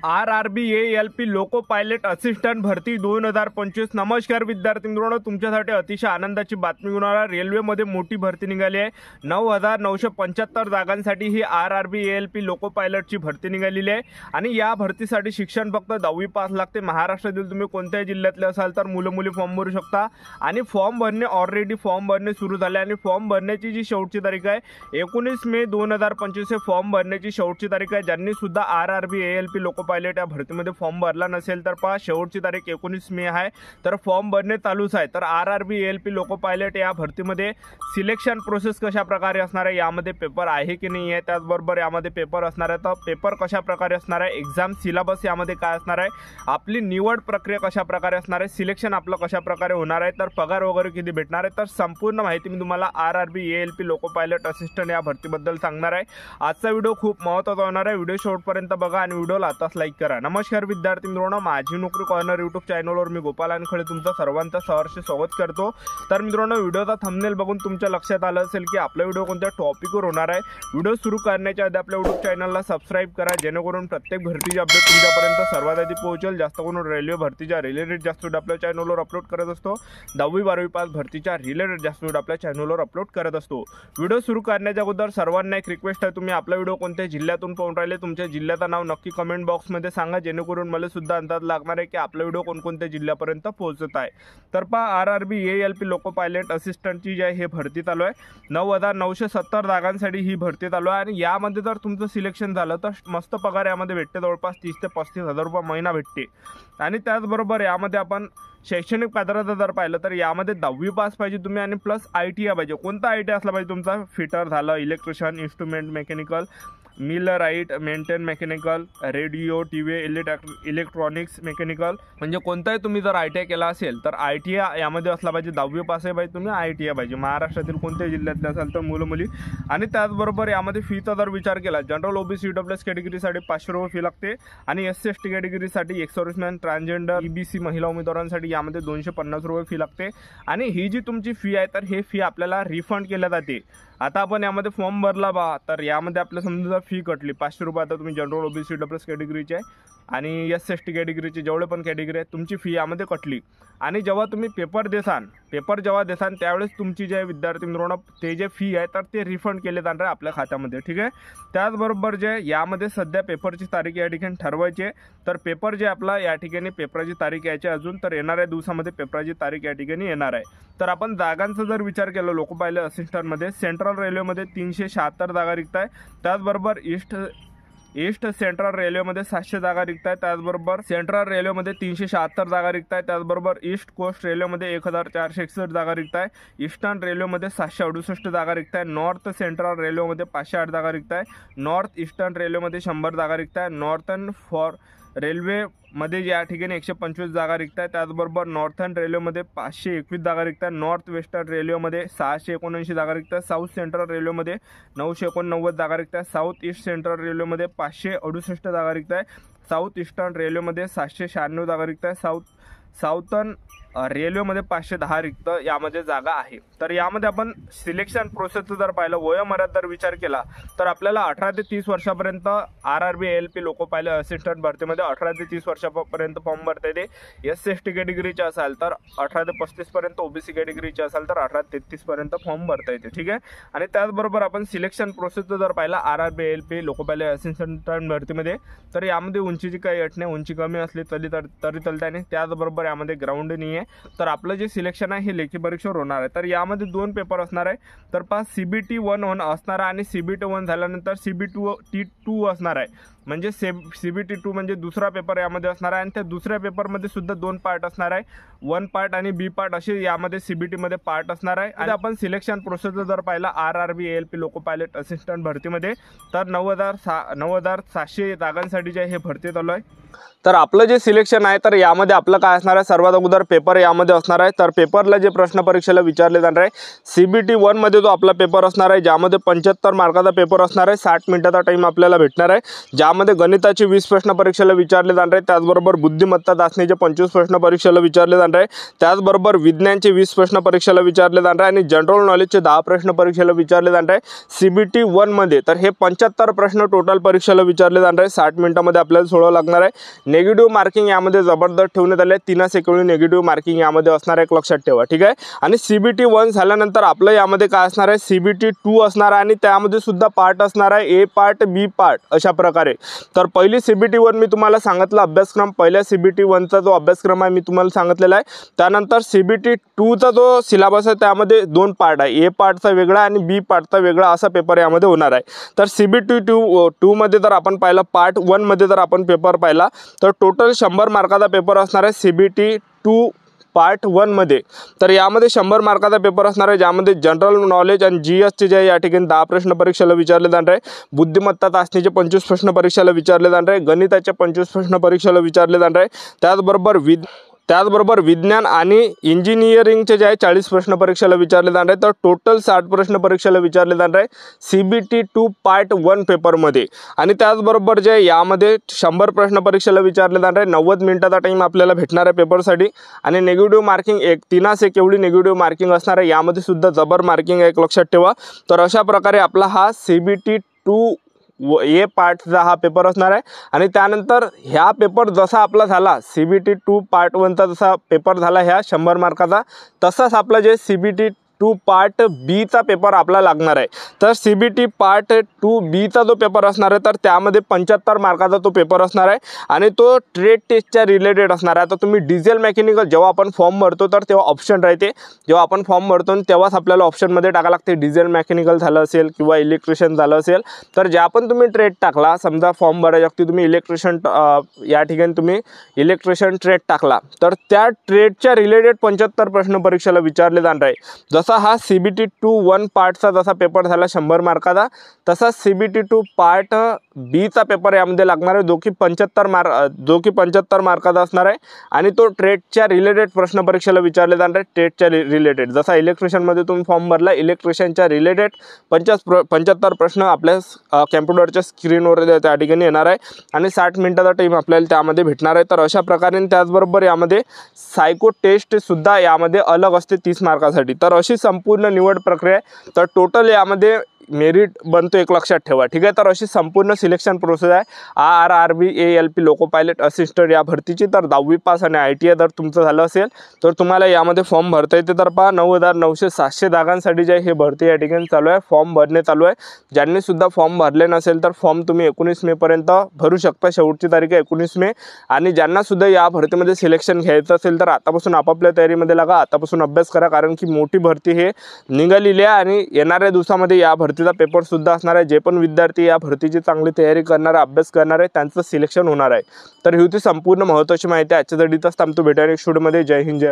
RRBALP loco pilot assistant भरती 2025। नमस्कार विद्यार्थी मित्रांनो, तुमच्यासाठी अतिशय आनंदाची बातमी घेऊन आला। रेल्वेमध्ये मोठी भरती निघाली आहे। 9,975 जागांसाठी ही RRBALP लोको पायलटची भरती निघालेली आहे आणि या भरतीसाठी शिक्षण फक्त 10वी पास लागते। महाराष्ट्रातील तुम्ही कोणत्याही जिल्ह्यातले असाल तर मुलं मुली फॉर्म भरू शकता आणि फॉर्म भरणे ऑलरेडी फॉर्म भरणे सुरू झाले आणि फॉर्म भरण्याची जी शेवटची तारीख आहे 19 मे 2025 हे फॉर्म भरण्याची शेवटची तारीख आहे। ज्यांनी सुद्धा RRBALP लोको पायलट या भरतीमध्ये फॉर्म भरला नसेल तर पहा, शेवटची तारीख 19 मे आहे, तर फॉर्म भरणे चालूच आहे। तर RRBALP लोको पायलट या भरतीमध्ये सिलेक्शन प्रोसेस कशा प्रकारे असणार आहे, यामध्ये पेपर आहे की नाही आहे, त्याचबरोबर यामध्ये पेपर असणार आहे तर पेपर कशा प्रकारे असणार आहे, एक्झाम सिलेबस यामध्ये काय असणार आहे, आपली निवड प्रक्रिया कशा प्रकारे असणार आहे, सिलेक्शन आपलं कशा प्रकारे होणार आहे, तर पगार वगैरे किती भेटणार आहे, तर संपूर्ण माहिती मी तुम्हाला RRBALP लोको पायलट असिस्टंट या भरतीबद्दल सांगणार आहे। आजचा व्हिडिओ खूप महत्त्वाचा होणार आहे। व्हिडिओ शेवटपर्यंत बघा आणि व्हिडिओला आताच लाईक करा। नमस्कार विद्यार्थी मित्रांनो, माझी नोकरी कॉर्नर यूट्यूब चॅनलवर मी गोपाल अनखळे तुमचं सर्वांचं सहर्ष स्वागत करतो। तर मित्रांनो, व्हिडिओचा थंबनेल बघून तुमच्या लक्षात आलं असेल की आपला व्हिडिओ कोणत्या टॉपिकवर होणार आहे। व्हिडिओ सुरू करण्याच्या आधी आपल्या यूट्यूब चॅनलला सबस्क्राइब करा, जेणेकरून प्रत्येक भरतीची अपडेट तुमच्यापर्यंत सर्वात आधी पोहोचेल। जास्त करून रेल्वे भरतीच्या रिलेटेड जास्त व्हिडिओ आपल्या चॅनलवर अपलोड करत असतो। 10वी 12वी पास भरतीच्या रिलेटेड जास्त व्हिडिओ आपल्या चॅनलवर अपलोड करत असतो। व्हिडिओ सुरू करण्याच्या अगोदर सर्वांना एक रिक्वेस्ट आहे, तुम्ही आपला व्हिडिओ कोणत्या जिल्ह्यातून पाहून राहिले तुमच्या जिल्ह्याचं नाव नक्की कमेंट बॉक्समध्ये सांगा, जेणेकरून मला सुद्धा अंदाज लागणार आहे की आपला व्हिडिओ कोणकोणत्या जिल्ह्यापर्यंत पोहोचत आहे। तर पहा, RRBALP लोको पायलट असिस्टंटची जी आहे हे भरती चालू आहे। 9,970 जागांसाठी ही भरती चालू आहे आणि यामध्ये जर तुमचं सिलेक्शन झालं तर मस्त पगार यामध्ये भेटते, जवळपास 30 ते 35 हजार रुपये महिना भेटते। आणि त्याचबरोबर यामध्ये आपण शैक्षणिक पात्रता जर पाहिलं तर यामध्ये 10वी पास पाहिजे तुम्ही आणि प्लस ITI पाहिजे। कोणता ITI असला पाहिजे तुमचा, फिटर झालं, electrician, instrument mechanical, millwright, maintain mechanical, radio, TV, electronics mechanical, म्हणजे कोणताही तुम्ही जर ITI केला असेल तर ITI यामध्ये असला पाहिजे। 10वी पास आहे पाहिजे तुम्ही, ITI पाहिजे। महाराष्ट्रातील कोणत्याही जिल्ह्यातले असाल तर मुलं मुली। आणि त्याचबरोबर यामध्ये फीचा जर विचार केला, जनरल OBC EWS कॅटेगरीसाठी 500 रुपये फी लागते आणि SC ST कॅटेगरीसाठी एक्स सर्व्हिसमॅन, ट्रान्सजेंडर, EBC महिला उमेदवारांसाठी यामध्ये 250 रुपये फी लागते। आणि ही जी तुमची फी आहे तर हे फी आपल्याला रिफंड केल्या जाते। आता आपण यामध्ये फॉर्म भरला बा, तर यामध्ये आपल्या समजा फी कटली 500 रुपये। आता तुम्ही जनरल OBC EWS कॅटेगरीचे आणि SC ST कॅटेगरीचे जेवढे पण कॅटेगरी आहे तुमची फी यामध्ये कटली आणि जेव्हा तुम्ही पेपर जेव्हा देसान त्यावेळेस तुमची जे विद्यार्थी मित्रांनो ते जे फी आहे तर ते रिफंड केले जाणार आहे आपल्या खात्यामध्ये, ठीक आहे। त्याचबरोबर जे यामध्ये सध्या पेपरची तारीख या ठिकाणी ठरवायची आहे, तर पेपर जे आपला या ठिकाणी पेपराची तारीख यायची अजून, तर येणाऱ्या दिवसामध्ये पेपराची तारीख या ठिकाणी येणार आहे। तर आपण जागांचा जर विचार केला लोको पायलट असिस्टंटमध्ये, सेंट्रल रेल्वेमध्ये 376 जागा रिक्त आहे। त्याचबरोबर ईस्ट सेंट्रल रेल्वेमध्ये 700 जागा रिक्त आहे। त्याचबरोबर सेंट्रल रेल्वेमध्ये 376 जागा रिक्त आहे। त्याचबरोबर ईस्ट कोस्ट रेल्वेमध्ये 1461 जागा रिक्त आहे। ईस्टर्न रेल्वेमध्ये 768 जागा रिक्त आहे। नॉर्थ सेंट्रल रेल्वेमध्ये 508 जागा रिक्त आहे। नॉर्थ ईस्टर्न रेल्वेमध्ये 100 जागा रिक्त आहे। नॉर्थर्न फॉर रेल्वेमध्ये या ठिकाणी 125 जागा रिक्त आहे। त्याचबरोबर नॉर्थर्न रेल्वेमध्ये 521 जागा रिक्त आहे। नॉर्थ वेस्टर्न रेल्वेमध्ये 679 जागा रिक्त आहे। साऊथ सेंट्रल रेल्वेमध्ये 989 जागा रिक्त आहे। साऊथ ईस्ट सेंट्रल रेल्वेमध्ये 568 जागा रिक्त आहे। साऊथ ईस्टर्न रेल्वेमध्ये 796 जागा रिक्त आहे। साऊथर्न रेल्वेमध्ये 510 रिक्त यामध्ये जागा आहे। तर यामध्ये आपण सिलेक्शन प्रोसेसचं जर पाहिलं, वयोमर्यादा जर विचार केला तर आपल्याला 18 ते 30 वर्षापर्यंत RRBALP लोको पायलट असिस्टंट भरतीमध्ये 18 ते 30 वर्षापर्यंत फॉर्म भरता येते। SC ST कॅटेगरीचे असाल तर 18 ते 35 पर्यंत, OBC कॅटेगरीचे असाल तर 18 ते 33 पर्यंत फॉर्म भरता येते, ठीक आहे। आणि त्याचबरोबर आपण सिलेक्शन प्रोसेसचं जर पाहिलं RRBALP लोको पायलट असिस्टंट भरतीमध्ये, तर यामध्ये उंचीची काही अट नाही, उंची कमी असली तरी चालते आणि त्याचबरोबर यामध्ये ग्राउंड नाही आहे। तर आपलं जे सिलेक्शन आहे हे लेखी परीक्षेवर होणार आहे। तर यामध्ये 2 पेपर असणार आहे, तर CBT 1 असणार आहे आणि CBT 1 झाल्यानंतर CBT 2 असणार आहे, म्हणजे CBT 2 म्हणजे दुसरा पेपर यामध्ये असणार आहे। आणि त्या दुसऱ्या पेपरमध्ये सुद्धा 2 पार्ट असणार आहे, 1 पार्ट आणि B पार्ट असे यामध्ये CBT मध्ये पार्ट असणार आहे। आणि आपण सिलेक्शन प्रोसेस जर पाहिला RRBALP लोको पायलट असिस्टंट भरतीमध्ये, तर 9,700 जागांसाठी जे हे भरती चालू आहे। तर आपलं जे सिलेक्शन आहे तर यामध्ये आपलं काय असणार आहे, सर्वात अगोदर पेपर पेपर यामध्ये असणार आहे। तर पेपरला जे प्रश्न परीक्षेला विचारले जाणार आहे CBT 1 मध्ये तो आपला पेपर असणार आहे, ज्यामध्ये 75 मार्काचा पेपर असणार आहे। 60 मिनिटाचा टाइम आपल्याला भेटणार आहे, ज्यामध्ये गणिताचे 20 प्रश्न परीक्षेला विचारले जाणार आहे, त्याचबरोबर बुद्धिमत्ता चाचणीचे 25 प्रश्न परीक्षेला विचारले जाणार आहे, त्याचबरोबर विज्ञानचे 20 प्रश्न परीक्षेला विचारले जाणार आहे आणि जनरल नॉलेजचे 10 प्रश्न परीक्षेला विचारले जाणार आहे CBT 1 मध्ये। तर हे 75 प्रश्न टोटल परीक्षेला विचारले जाणार आहे, 60 मिनिटांमध्ये आपल्याला सोडवावं लागणार आहे। नेगेटिव्ह मार्किंग यामध्ये जबरदस्त ठेवण्यात आले, 3 एवढी नेगेटिव्ह मार्किंग यामध्ये असणार आहे, एक लक्षात ठेवा, ठीक आहे। आणि CBT 1 झाल्यानंतर आपलं यामध्ये काय असणार आहे, CBT 2 असणार आहे आणि त्यामध्ये सुद्धा पार्ट असणार आहे, A पार्ट B पार्ट अशा प्रकारे। तर पहिली CBT 1 मी तुम्हाला सांगितलं अभ्यासक्रम, पहिल्या CBT 1 चा जो अभ्यासक्रम आहे मी तुम्हाला सांगितलेला आहे। त्यानंतर CBT 2 चा जो सिलेबस आहे त्यामध्ये 2 पार्ट आहे, A पार्टचा वेगळा आणि B पार्टचा वेगळा असा पेपर यामध्ये होणार आहे। तर CBT 2 मध्ये जर आपण पाहिलं, पार्ट 1 मध्ये जर आपण पेपर पाहिला तर टोटल 100 मार्काचा पेपर असणार आहे CBT 2 पार्ट 1 मध्ये। तर यामध्ये 100 मार्काचा पेपर असणार आहे, ज्यामध्ये जनरल नॉलेज आणि GS चे जे या ठिकाणी 10 प्रश्न परीक्षेला विचारले जाणार आहे, बुद्धिमत्ता चाचणीचे 25 प्रश्न परीक्षेला विचारले जाणार आहे, गणिताचे 25 प्रश्न परीक्षेला विचारले जाणार आहे, त्याचबरोबर विज्ञान आणि इंजिनिअरिंगचे जे आहे 40 प्रश्न परीक्षेला विचारले जाणार आहे। तर टोटल 60 प्रश्न परीक्षेला विचारले जाणार आहे CBT 2 पार्ट 1 पेपरमध्ये। आणि त्याचबरोबर जे यामध्ये 100 प्रश्न परीक्षेला विचारले जाणार आहे, 90 मिनिटाचा टाइम आपल्याला भेटणार आहे पेपरसाठी आणि नेगेटिव्ह मार्किंग 3 एवढी नेगेटिव्ह मार्किंग असणार आहे, यामध्ये सुद्धा जबर मार्किंग आहे, एक लक्षात ठेवा। तर अशा प्रकारे आपला हा CBT 2 A पार्टचा हा पेपर असणार आहे। आणि त्यानंतर ह्या पेपर जसा आपला झाला CBT 2 पार्ट 1 चा जसा पेपर झाला ह्या 100 मार्काचा, तसाच आपला जे CBT 2 पार्ट B चा पेपर आपला लागणार आहे। तर CBT पार्ट 2 B चा जो पेपर असणार आहे तर त्यामध्ये 75 मार्काचा तो पेपर असणार आहे आणि तो ट्रेड टेस्टच्या रिलेटेड असणार आहे। आता तुम्ही डिझेल मेकॅनिकल जेव्हा आपण फॉर्म भरतो तर तेव्हा ऑप्शन राहते, जेव्हा आपण फॉर्म भरतो तेव्हाच आपल्याला ऑप्शनमध्ये टाकावं लागते, डिझेल मेकॅनिकल झालं असेल किंवा इलेक्ट्रिशियन झालं असेल। तर ज्या पण तुम्ही ट्रेड टाकला, समजा फॉर्म भरायच्या वक्ती तुम्ही इलेक्ट्रिशियन या ठिकाणी तुम्ही इलेक्ट्रिशियन ट्रेड टाकला तर त्या ट्रेडच्या रिलेटेड 75 प्रश्न परीक्षेला विचारले जाणार आहे। जसा हा CBT 2 1 पार्टचा जसा पेपर झाला 100 मार्काचा, तसा CBT 2 पार्ट B चा पेपर यामध्ये लागणार आहे, जो की 75 मार्काचा असणार आहे आणि तो ट्रेडच्या रिलेटेड प्रश्न परीक्षेला विचारले जाणार आहे। ट्रेडच्या रिलेटेड जसा इलेक्ट्रिशियनमध्ये तुम्ही फॉर्म भरला, इलेक्ट्रिशियनच्या रिलेटेड 75 प्रश्न आपल्या कॅम्प्युटरच्या स्क्रीनवर त्या ठिकाणी येणार आहे आणि 60 मिनिटाचा टाइम आपल्याला त्यामध्ये भेटणार आहे। तर अशा प्रकारे त्याचबरोबर यामध्ये सायको टेस्ट सुद्धा यामध्ये अलग असते 30 मार्कासाठी। तर अशी संपूर्ण निवड प्रक्रिया आहे। तर टोटल यामध्ये मेरिट बनतो, एक लक्षात ठेवा, ठीक आहे। तर अशी संपूर्ण सिलेक्शन प्रोसेस आहे RRB ALP loco pilot assistant या भरतीची। तर 10वी पास आणि ITI जर तुमचं झालं असेल तर तुम्हाला यामध्ये फॉर्म भरता येते। तर पहा 9,900 जागांसाठी जे हे भरती या ठिकाणी चालू आहे, फॉर्म भरणे चालू आहे। ज्यांनी सुद्धा फॉर्म भरले नसेल तर फॉर्म तुम्ही 19 मे पर्यंत भरू शकता, शेवटची तारीख आहे 19 मे। आणि ज्यांना सुद्धा या भरतीमध्ये सिलेक्शन घ्यायचं असेल तर आतापासून आपापल्या तयारीमध्ये लागा, आतापासून अभ्यास करा, कारण की मोठी भरती हे निघालेली आहे आणि येणाऱ्या दिवसामध्ये या भरतीचा पेपर सुद्धा असणार आहे। जे पण विद्यार्थी या भरतीची चांगली तयारी करणार, अभ्यास करणार आहे, त्यांचं सिलेक्शन होणार आहे। तर ही होती संपूर्ण महत्त्वाची माहिती आजच्या घडीतच थांबतो, भेटूया नेक्स्ट व्हिडिओमध्ये। जय हिंद, जय